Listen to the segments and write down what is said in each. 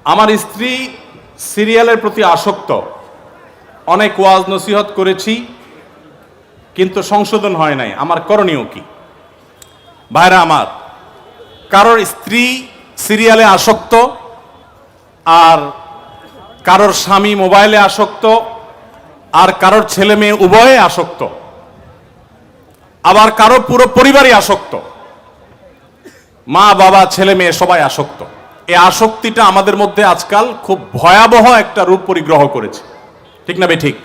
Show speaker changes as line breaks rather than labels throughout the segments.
আমার স্ত্রী সিরিয়ালের প্রতি আসক্ত। অনেক ওয়াজ নসিহত করেছি, কিন্তু সংশোধন হয় নাই। আমার করণীয় কি? ভাইরা আমার, কারোর স্ত্রী সিরিয়ালে আসক্ত, আর কারোর স্বামী মোবাইলে আসক্ত, আর কারোর ছেলে মেয়ে উভয়ে আসক্ত, আবার কারো পুরো পরিবারই আসক্ত, মা বাবা ছেলে মেয়ে সবাই আসক্ত। এই আসক্তিটা আমাদের মধ্যে আজকাল খুব ভয়াবহ একটা রূপ পরিগ্রহ করেছে, ঠিক না ঠিক?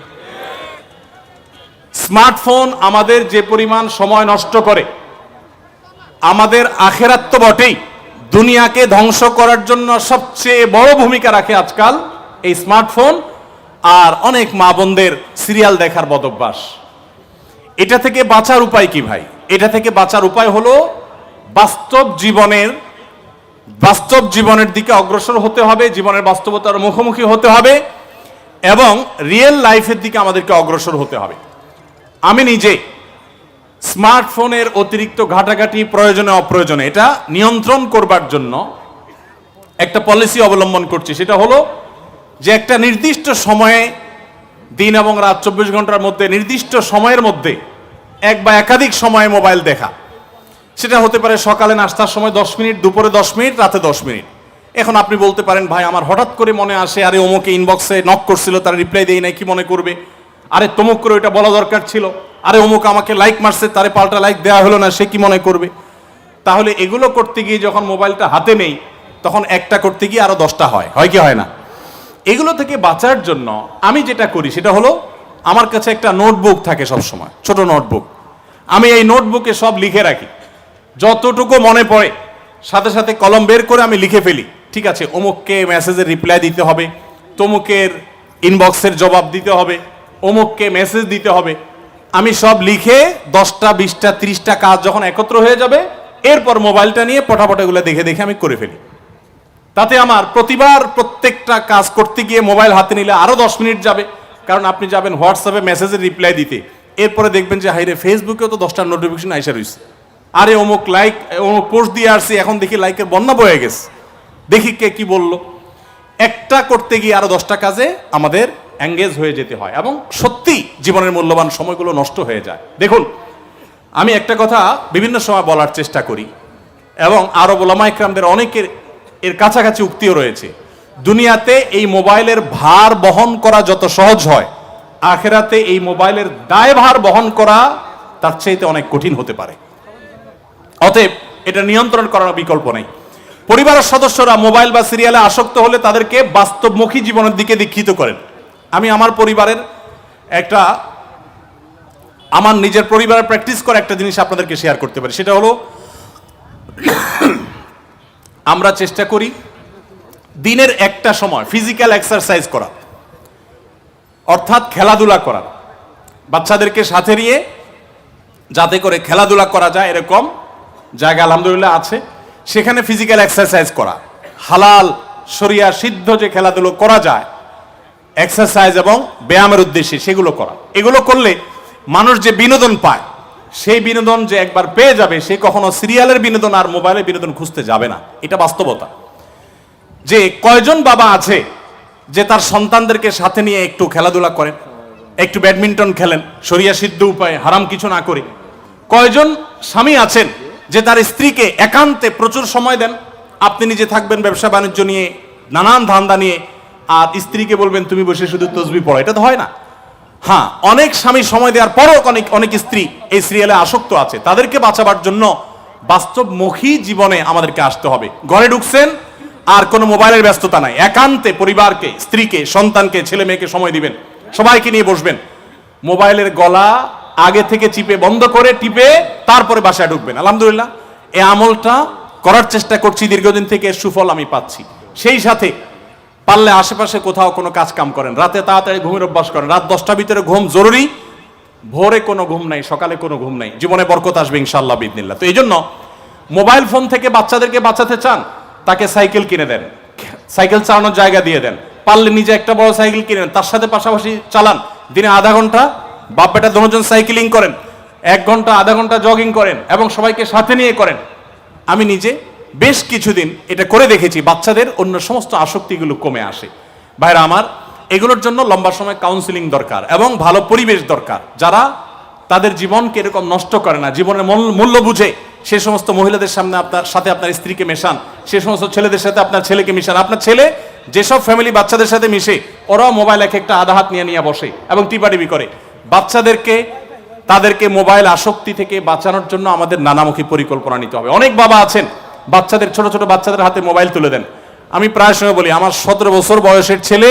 স্মার্টফোন আমাদের যে পরিমাণ সময় নষ্ট করে, আমাদের আখেরাত তো বটেই, দুনিয়াকে ধ্বংস করার জন্য সবচেয়ে বড় ভূমিকা রাখে আজকাল এই স্মার্টফোন আর অনেক মা বোনদের সিরিয়াল দেখার বদভ্যাস। এটা থেকে বাঁচার উপায় কি ভাই? এটা থেকে বাঁচার উপায় হলো বাস্তব জীবনের দিকে অগ্রসর হতে হবে, জীবনের বাস্তবতার মুখোমুখি হতে হবে এবং রিয়েল লাইফের দিকে আমাদেরকে অগ্রসর হতে হবে। আমি নিজে স্মার্টফোনের অতিরিক্ত ঘাটাঘাটি প্রয়োজনে অপ্রয়োজনে এটা নিয়ন্ত্রণ করবার জন্য একটা পলিসি অবলম্বন করছি। সেটা হলো যে একটা নির্দিষ্ট সময়ে, দিন এবং রাত 24 ঘন্টার মধ্যে নির্দিষ্ট সময়ের মধ্যে এক বা একাধিক সময়ে মোবাইল দেখা। সেটা হতে পারে সকালে নাস্তার সময় 10 মিনিট, দুপুরে 10 মিনিট, রাতে 10 মিনিট। এখন আপনি বলতে পারেন, ভাই আমার হঠাৎ করে মনে আসে, আরে অমুকে ইনবক্সে নক করছিল, তার রিপ্লাই দেই নাই, কি মনে করবে? আরে তমুক করে ওইটা বলা দরকার ছিল, আরে অমুক আমাকে লাইক মারছে, তারে পাল্টা লাইক দেওয়া হলো না, সে কি মনে করবে? তাহলে এগুলো করতে গিয়ে যখন মোবাইলটা হাতে নেই, তখন একটা করতে গিয়ে আরো 10টা হয় কি হয় না? এগুলো থেকে বাঁচার জন্য আমি যেটা করি সেটা হলো, আমার কাছে একটা নোটবুক থাকে সবসময়, ছোট নোটবুক। আমি এই নোটবুকে সব লিখে রাখি, যতটুকু মনে পড়ে সাথে সাথে কলম বের করে আমি লিখে ফেলি। ঠিক আছে, অমুককে মেসেজের রিপ্লাই দিতে হবে, তমুকের ইনবক্সের জবাব দিতে হবে, অমুককে মেসেজ দিতে হবে। আমি সব লিখে 10টা 20টা 30টা কাজ যখন একত্র হয়ে যাবে, এরপর মোবাইলটা নিয়ে পটাপট এগুলো দেখে দেখে আমি করে ফেলি। তাতে আমার প্রতিবার প্রত্যেকটা কাজ করতে গিয়ে মোবাইল হাতে নিলে আরো 10 মিনিট যাবে, কারণ আপনি যাবেন হোয়াটসঅ্যাপে মেসেজের রিপ্লাই দিতে, এরপরে দেখবেন যে হাইরে ফেসবুকেও তো 10টা নোটিফিকেশন আইসা রয়েছে, আরে অমুক লাইক, অমুক পোস্ট দিয়ে আসছি, এখন দেখি লাইকের বন্যা বয়ে গেছে, দেখি কে কি বললো। একটা করতে গিয়ে আরো 10টা কাজে আমাদের এঙ্গেজ হয়ে যেতে হয় এবং সত্যি জীবনের মূল্যবান সময়গুলো নষ্ট হয়ে যায়। দেখুন, আমি একটা কথা বিভিন্ন সময় বলার চেষ্টা করি এবং আরব ওলামা ইকরামদের অনেকের এর কাছাকাছি উক্তিও রয়েছে। দুনিয়াতে এই মোবাইলের ভার বহন করা যত সহজ হয়, আখেরাতে এই মোবাইলের দায়ভার বহন করা তার চাইতে অনেক কঠিন হতে পারে। অতএব এটা নিয়ন্ত্রণ করার বিকল্প নেই। পরিবারের সদস্যরা মোবাইল বা সিরিয়ালে আসক্ত হলে তাদেরকে বাস্তবমুখী জীবনের দিকে দীক্ষিত করেন। আমি আমার পরিবারের আমার নিজের পরিবারের প্র্যাকটিস করা একটা জিনিস আপনাদেরকে শেয়ার করতে পারি। সেটা হলো, আমরা চেষ্টা করি দিনের একটা সময় ফিজিক্যাল এক্সারসাইজ করা, অর্থাৎ খেলাধুলা করা। বাচ্চাদেরকে সাথে নিয়ে যাতে করে খেলাধুলা করা যায় এরকম জায়গা আলহামদুলিল্লাহ আছে, সেখানে ফিজিক্যাল এক্সারসাইজ করা, হালাল শরিয়া সিদ্ধ যে খেলাধুলো করা যায় এক্সারসাইজ এবং ব্যায়ামের উদ্দেশ্যে, সেগুলো করা। এগুলো করলে মানুষ যে বিনোদন পায়, সেই বিনোদন যে একবার পেয়ে যাবে, সে কখনো সিরিয়ালের বিনোদন আর মোবাইলের বিনোদন খুঁজতে যাবে না। এটা বাস্তবতা। যে কয়জন বাবা আছে যে তার সন্তানদেরকে সাথে নিয়ে একটু খেলাধুলা করেন, একটু ব্যাডমিন্টন খেলেন শরিয়া সিদ্ধ উপায়ে, হারাম কিছু না করে? কয়জন স্বামী আছেন যে তার স্ত্রীকে একান্তে প্রচুর সময় দেন? আপনি নিজে থাকবেন ব্যবসা বাণিজ্য নিয়ে, নানান ধান্দা নিয়ে, আর স্ত্রীকে বলবেন তুমি বসে শুধু তসবিহ পড়ো। এটা তো হয় না। হ্যাঁ, অনেক স্বামী সময় দেওয়ার পরও অনেক স্ত্রী এই সিরিয়ালে আসক্ত আছে। তাদেরকে বাঁচাবার জন্য বাস্তবমুখী জীবনে আমাদেরকে আসতে হবে। ঘরে ঢুকছেন আর কোনো মোবাইলের ব্যস্ততা নাই, একান্তে পরিবারকে, স্ত্রীকে, সন্তানকে, ছেলে মেয়েকে সময় দিবেন, সবাইকে নিয়ে বসবেন, মোবাইলের গলা আগে থেকে চিপে বন্ধ করে টিপে তারপরে বাসায় ঢুকবেন। আলহামদুলিল্লাহ, এই আমলটা করার চেষ্টা করছি দীর্ঘদিন থেকে, সুফল আমি পাচ্ছি। সেই সাথে পারলে আশেপাশে কোথাও কোনো কাজ কাম করেন, রাতে তাড়াতাড়ি ঘুমের অভ্যাস করেন। রাত 10টার ভিতরে ঘুম জরুরি, ভোরে কোনো ঘুম নাই, সকালে কোনো ঘুম নাই, জীবনে বরকত আসবে ইনশাআল্লাহ বিইذনিল্লাহ। তো এই জন্য মোবাইল ফোন থেকে বাচ্চাদেরকে বাঁচাতে চান, তাকে সাইকেল কিনে দেন, সাইকেল চালানোর জায়গা দিয়ে দেন, পারলে নিজে একটা বড় সাইকেল কিনে নেন, তার সাথে পাশাপাশি চালান। দিনে আধা ঘন্টা বাপ বেটা দুজন সাইকেলিং করেন, 1 ঘন্টা আধা ঘন্টা জগিং করেন এবং সবাইকে সাথে নিয়ে করেন। আমি নিজে বেশ কিছুদিন এটা করে দেখেছি, বাচ্চাদের অন্য সমস্ত আসক্তিগুলো কমে আসে। ভাইরা আমার, এগুলোর জন্য লম্বা সময় কাউন্সিলিং দরকার এবং ভালো পরিবেশ দরকার, যারা তাদের জীবনকে এরকম নষ্ট করে না, জীবনের মূল্য বুঝে সে সমস্ত মহিলাদের সামনে আপনার সাথে আপনার স্ত্রীকে মেশান, সে সমস্ত ছেলেদের সাথে আপনার ছেলেকে মিশান। আপনার ছেলে যেসব ফ্যামিলি বাচ্চাদের সাথে মিশে, ওরাও মোবাইল একটা আধা হাত নিয়ে বসে এবং টিপাটিপি করে। তাদেরকে মোবাইল আসক্তি থেকে বাঁচানোর জন্য আমাদের নানামুখী পরিকল্পনা নিতে হবে। অনেক বাবা আছেন বাচ্চাদের, ছোট ছোট বাচ্চাদের হাতে মোবাইল তুলে দেন। আমি প্রায় সময় বলি, আমার 17 বছর বয়সের ছেলে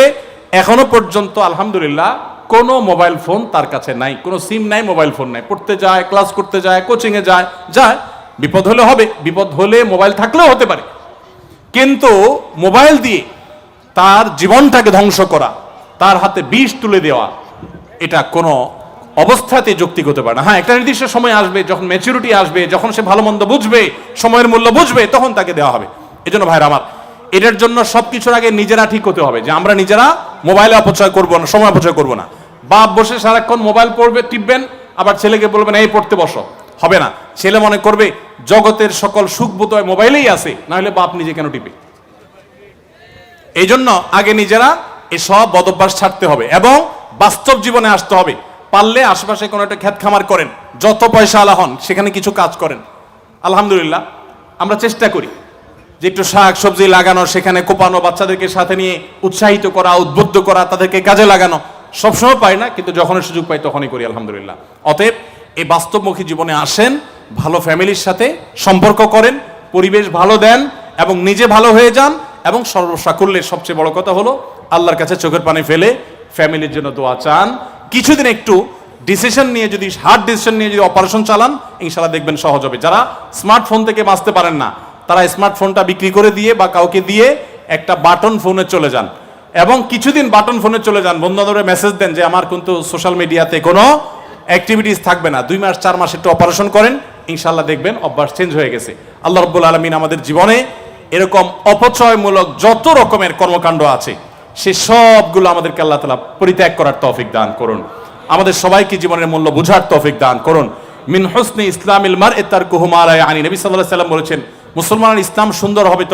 এখনো পর্যন্ত আলহামদুলিল্লাহ কোনো মোবাইল ফোন তার কাছে নাই, কোনো সিম নাই, মোবাইল ফোন নাই। পড়তে যায়, ক্লাস করতে যায়, কোচিংয়ে যায়, বিপদ হলে হবে, বিপদ হলে মোবাইল থাকলেও হতে পারে, কিন্তু মোবাইল দিয়ে তার জীবনটাকে ধ্বংস করা, তার হাতে বিষ তুলে দেওয়া, এটা কোনো অবস্থাতে যৌক্তিক হতে পারে না। হ্যাঁ, একটা নির্দিষ্ট সময় আসবে, যখন ম্যাচুরিটি আসবে, যখন সে ভালো মন্দ বুঝবে, সময়ের মূল্য বুঝবে, তখন তাকে দেওয়া হবে। এজন্য ভাইরা আমার, এটার জন্য সবকিছুর আগে নিজেরা ঠিক হতে হবে যে আমরা নিজেরা মোবাইলে অপচয় করব না, সময় অপচয় করব না। বাপ বসে সারাক্ষণ মোবাইল পড়বে, টিপবেন, আবার ছেলেকে বলবেন এই পড়তে বসো, হবে না। ছেলে মনে করবে জগতের সকল সুখ বোধহয় মোবাইলেই আছে, না হলে বাপ নিজে কেন টিপে। এই জন্য আগে নিজেরা এসব বদভ্যাস ছাড়তে হবে এবং বাস্তব জীবনে আসতে হবে। পারলে আশেপাশে কোনো একটা ক্ষেত খামার করেন, যত পয়সা আলা হন, সেখানে কিছু কাজ করেন। আলহামদুলিল্লাহ আমরা চেষ্টা করি যে একটু শাক সবজি লাগানো, সেখানে কোপানো, বাচ্চাদেরকে সাথে নিয়ে উৎসাহিত করা, উদ্বুদ্ধ করা, তাদেরকে কাজে লাগানো। সবসময় পাই না, কিন্তু যখনই সুযোগ পাই তখনই করি আলহামদুলিল্লাহ। অতএব এই বাস্তবমুখী জীবনে আসেন, ভালো ফ্যামিলির সাথে সম্পর্ক করেন, পরিবেশ ভালো দেন এবং নিজে ভালো হয়ে যান। এবং সর্বসাকুল্যের সবচেয়ে বড় কথা হলো আল্লাহর কাছে চোখের পানি ফেলে ফ্যামিলির জন্য দোয়া চান। কিছুদিন একটু ডিসিশন নিয়ে, যদি হার্ড ডিসিশন নিয়ে যদি অপারেশন চালান, ইনশাআল্লাহ দেখবেন সহজ হবে। যারা স্মার্টফোন থেকে বাঁচতে পারেন না, তারা স্মার্টফোনটা বিক্রি করে দিয়ে বা কাউকে দিয়ে একটা বাটন ফোনে চলে যান এবং কিছুদিন বাটন ফোনে চলে যান, বন্ধু বান্ধবের মেসেজ দেন যে আমার কিন্তু সোশ্যাল মিডিয়াতে কোনো অ্যাক্টিভিটিস থাকবে না। 2 মাস 4 মাস একটু অপারেশন করেন, ইনশাআল্লাহ দেখবেন অভ্যাস চেঞ্জ হয়ে গেছে। আল্লাহ রাব্বুল আলামিন আমাদের জীবনে এরকম অপচয়মূলক যত রকমের কর্মকাণ্ড আছে, সে সবগুলো আমাদেরকে আল্লাহ তাআলা পরিত্যাগ করার তৌফিক দান করুন। আমাদের সবাইকে জীবনের মূল্য বুঝার তৌফিক দান করুন। মিন হুসনি ইসলামিল মারই তারকুহু মা লা ইয়ানি। নবী সাল্লাল্লাহু আলাইহি ওয়াসাল্লাম বলেছেন, মুসলমানের ইসলাম সুন্দর হবে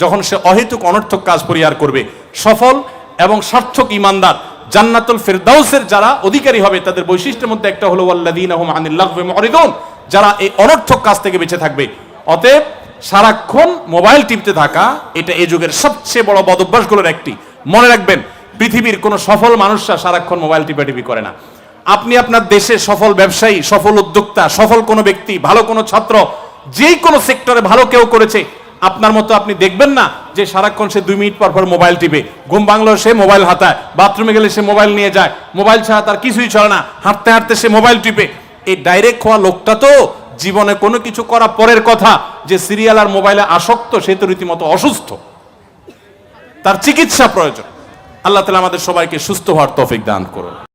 যখন সে অহেতুক অনর্থক কাজ পরিহার করবে। সফল এবং সার্থক ঈমানদার জান্নাতুল ফিরদাউসের যারা অধিকারী হবে, তাদের বৈশিষ্ট্যের মধ্যে একটা হলো ওয়াল্লাযীনা হুম আনিল লাগবি মুরিদুন, যারা এই অনর্থক কাজ থেকে বেঁচে থাকবে। অতএব সারাক্ষণ মোবাইল টিপতে থাকা, এটা এই যুগের সবচেয়ে বড় বদভ্যাসগুলোর একটি। মনে রাখবেন, পৃথিবীর কোনো সফল মানুষরা সারাক্ষণ মোবাইল টিপাটিপি করে না। আপনি আপনার দেশে সফল ব্যবসায়ী, সফল উদ্যোক্তা, সফল কোনো ব্যক্তি, ভালো কোনো ছাত্র, যেই কোনো সেক্টরে ভালো কেউ করেছে, আপনার মতো আপনি দেখবেন না যে সারাক্ষণ সে 2 মিনিট পর মোবাইল টিপে। ঘুম ভাঙলেও সে মোবাইল হাতায়, বাথরুমে গেলে সে মোবাইল নিয়ে যায়, মোবাইল ছাড়া তার কিছুই চলে না, হাঁটতে হাঁটতে সে মোবাইল টিপে। এই ডাইরেক্ট হওয়া লোকটা তো জীবনে কোনো কিছু করা পরের কথা, যে সিরিয়াল আর মোবাইলে আসক্ত, সে তো রীতিমতো অসুস্থ, তার চিকিৎসা প্রয়োজন। আল্লাহ তাআলা আমাদের সবাইকে সুস্থ হওয়ার তৌফিক দান করুন।